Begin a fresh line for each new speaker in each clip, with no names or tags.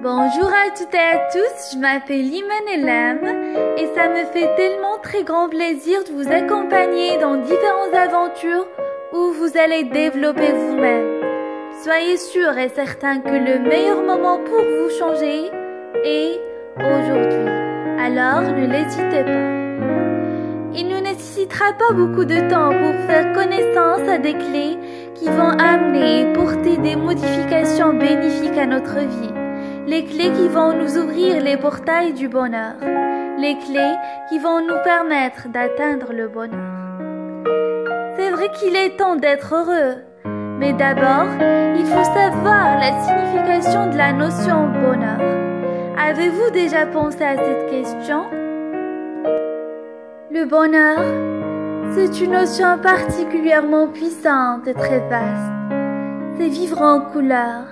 Bonjour à toutes et à tous, je m'appelle Iman Elam et ça me fait tellement très grand plaisir de vous accompagner dans différentes aventures où vous allez développer vous-même. Soyez sûrs et certains que le meilleur moment pour vous changer est aujourd'hui. Alors ne l'hésitez pas. Il ne nécessitera pas beaucoup de temps pour faire connaissance à des clés qui vont amener et porter des modifications bénéfiques à notre vie. Les clés qui vont nous ouvrir les portails du bonheur. Les clés qui vont nous permettre d'atteindre le bonheur. C'est vrai qu'il est temps d'être heureux. Mais d'abord, il faut savoir la signification de la notion bonheur. Avez-vous déjà pensé à cette question? Le bonheur, c'est une notion particulièrement puissante et très vaste. C'est vivre en couleur,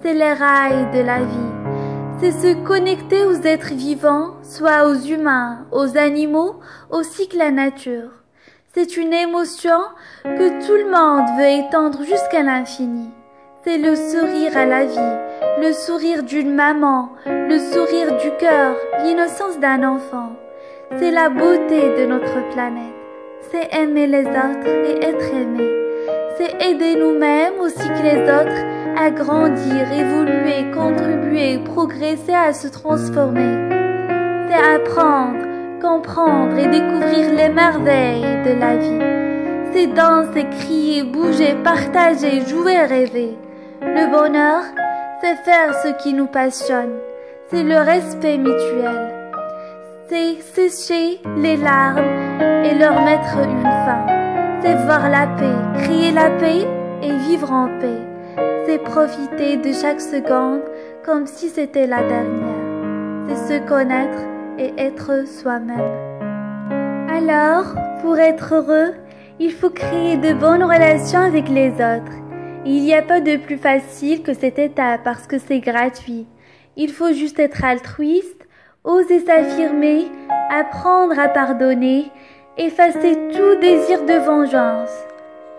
c'est les rails de la vie. C'est se connecter aux êtres vivants, soit aux humains, aux animaux, aussi que la nature. C'est une émotion que tout le monde veut étendre jusqu'à l'infini. C'est le sourire à la vie, le sourire d'une maman, le sourire du cœur, l'innocence d'un enfant. C'est la beauté de notre planète. C'est aimer les autres et être aimé. C'est aider nous-mêmes aussi que les autres à grandir, évoluer, contribuer, progresser, à se transformer. C'est apprendre, comprendre et découvrir les merveilles de la vie. C'est danser, crier, bouger, partager, jouer, rêver. Le bonheur, c'est faire ce qui nous passionne. C'est le respect mutuel. C'est sécher les larmes et leur mettre une fin. C'est voir la paix, créer la paix et vivre en paix. C'est profiter de chaque seconde comme si c'était la dernière. C'est se connaître et être soi-même. Alors, pour être heureux, il faut créer de bonnes relations avec les autres. Il n'y a pas de plus facile que cette étape parce que c'est gratuit. Il faut juste être altruiste, oser s'affirmer, apprendre à pardonner, effacer tout désir de vengeance,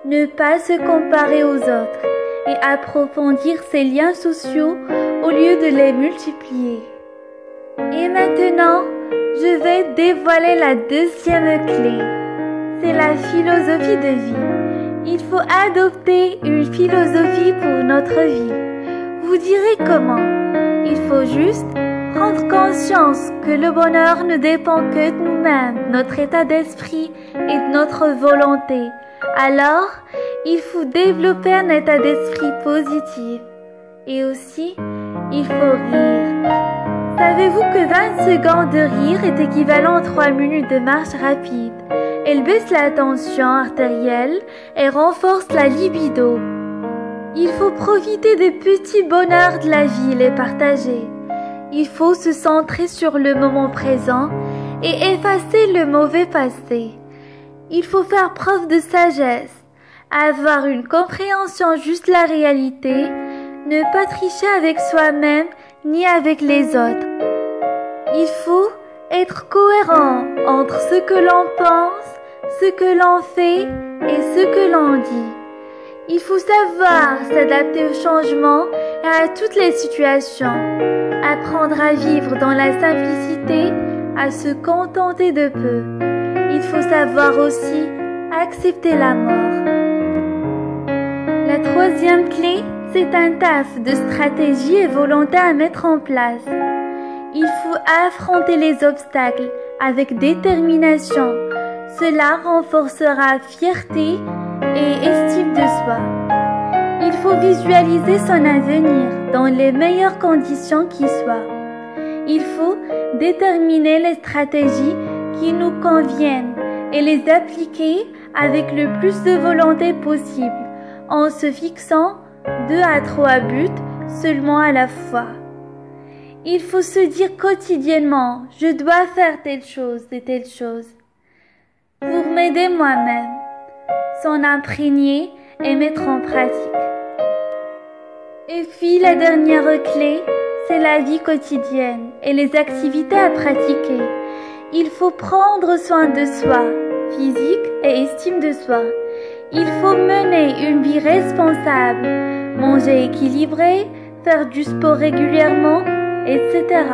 ne pas se comparer aux autres et approfondir ses liens sociaux au lieu de les multiplier. Et maintenant, je vais dévoiler la deuxième clé. C'est la philosophie de vie. Il faut adopter une philosophie pour notre vie. Vous direz comment? Il faut juste prendre conscience que le bonheur ne dépend que de nous-mêmes, notre état d'esprit et de notre volonté. Alors, il faut développer un état d'esprit positif. Et aussi, il faut rire. Savez-vous que 20 secondes de rire est équivalent à 3 minutes de marche rapide? Elle baisse la tension artérielle et renforce la libido. Il faut profiter des petits bonheurs de la vie et les partager. Il faut se centrer sur le moment présent et effacer le mauvais passé. Il faut faire preuve de sagesse, avoir une compréhension juste de la réalité, ne pas tricher avec soi-même ni avec les autres. Il faut être cohérent entre ce que l'on pense, ce que l'on fait et ce que l'on dit. Il faut savoir s'adapter au changement et à toutes les situations. Apprendre à vivre dans la simplicité, à se contenter de peu. Il faut savoir aussi accepter la mort. La troisième clé, c'est un taf de stratégie et volonté à mettre en place. Il faut affronter les obstacles avec détermination. Cela renforcera fierté et estime de soi. Il faut visualiser son avenir dans les meilleures conditions qui soient. Il faut déterminer les stratégies qui nous conviennent et les appliquer avec le plus de volonté possible en se fixant 2 à 3 buts seulement à la fois. Il faut se dire quotidiennement « je dois faire telle chose et telle chose » pour m'aider moi-même, s'en imprégner et mettre en pratique. Et puis la dernière clé, c'est la vie quotidienne et les activités à pratiquer. Il faut prendre soin de soi, physique et estime de soi. Il faut mener une vie responsable, manger équilibré, faire du sport régulièrement etc.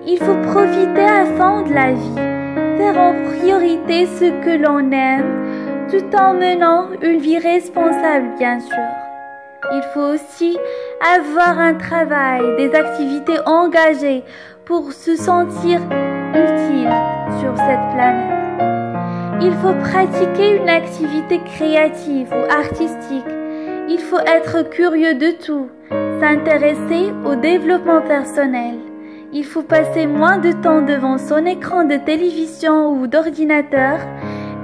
Il faut profiter à fond de la vie, faire en priorité ce que l'on aime, tout en menant une vie responsable, bien sûr. Il faut aussi avoir un travail, des activités engagées pour se sentir utile sur cette planète. Il faut pratiquer une activité créative ou artistique. Il faut être curieux de tout, s'intéresser au développement personnel. Il faut passer moins de temps devant son écran de télévision ou d'ordinateur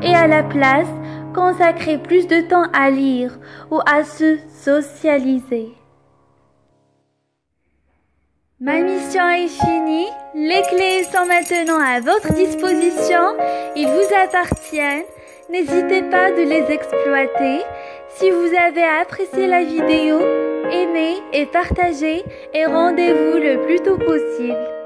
et à la place, consacrer plus de temps à lire ou à se socialiser. Ma mission est finie, les clés sont maintenant à votre disposition, ils vous appartiennent, n'hésitez pas de les exploiter. Si vous avez apprécié la vidéo, aimez et partagez et rendez-vous le plus tôt possible.